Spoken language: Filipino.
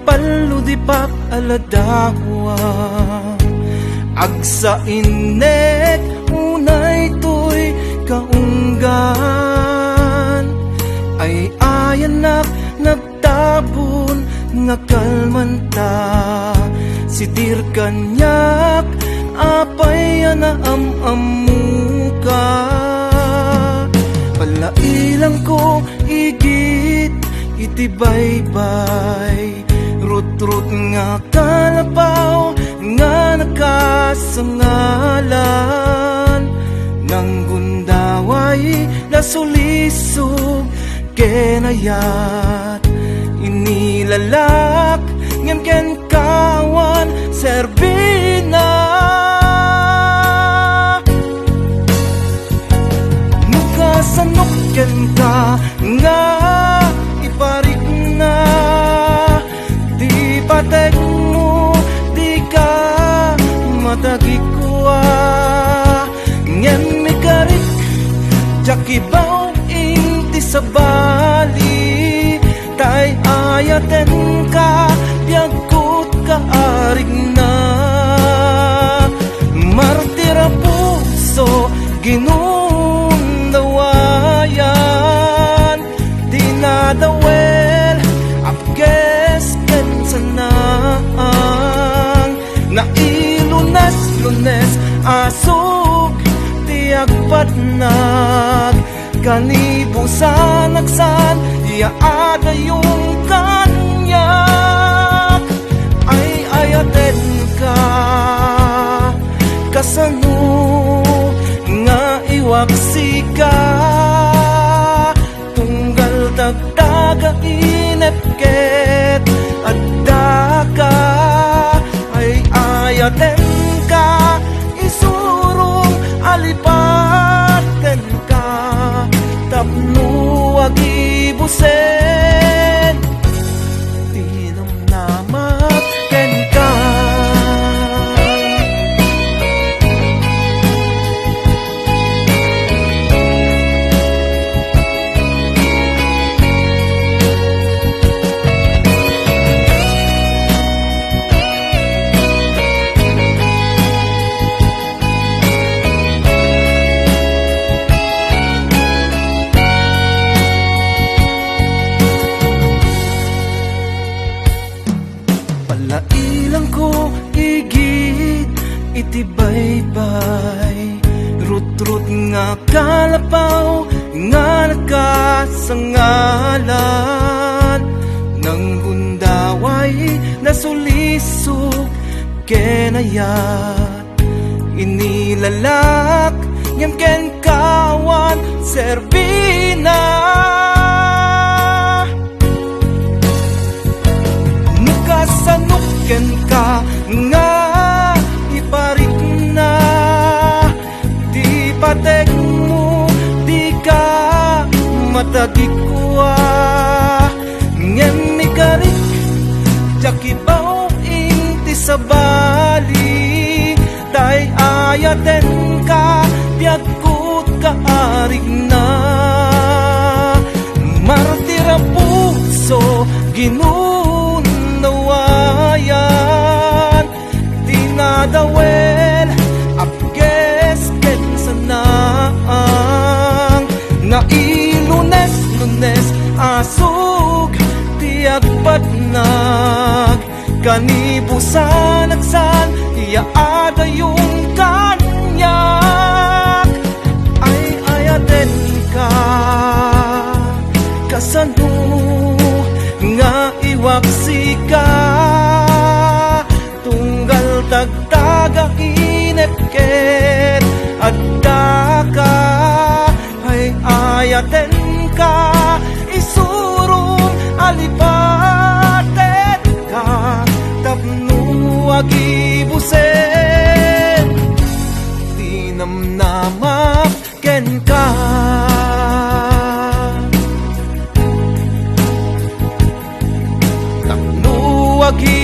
paludipak aladawa agsa inek unay to'y kaunggan ay ayanak nagtabon nga kalmanta sitir kanyak apay anaam-amuka palailang ko igit itibaybay rut-rut nga kalapaw nga nakasangalan ng gundaway nasulisog kenayat inilalak ngem ken kawan serbina mukasanok ken ka nga iparik na di patek mo di ka matagikwa ngem mikarik jakibaw inti sa bali tay ayaten ka biyagkot ka arig na martira puso ginundawayan dinadawel apges ken sanang na ilunes asok tiagpat nag kanibusan nagsan iaada yung kanyak ay ayaten ka kasano nga iwaksi ka tunggal tagtaga inepket adda ka ay ayaten ka isurong alipaten ka tapno agibusen tinamnamak ken ka palailang ko igit itibaybay rut-rut nga kalapaw nga nakasangalan ng gundaway nasulisog kenayat inilalak ngem ken kawan serbina mukasanok ken ka nga iparik na di patek mo di ka matagikwa ngem mikarik jakibaw inti sa bali tay ayaten ka biyagkot ka arig na martira puso ginundawayan dinadawel apges ken sanang na ilunes asog tiagpat nag kanibusan agsan iaada yung kanyak ay ayaten ka kasano nga iwaksi ka tunggal tagtaga inepket adda ka ay ayaten ka isurong alipaten ka tapno agibusen tinamnamak ken ka tapno agi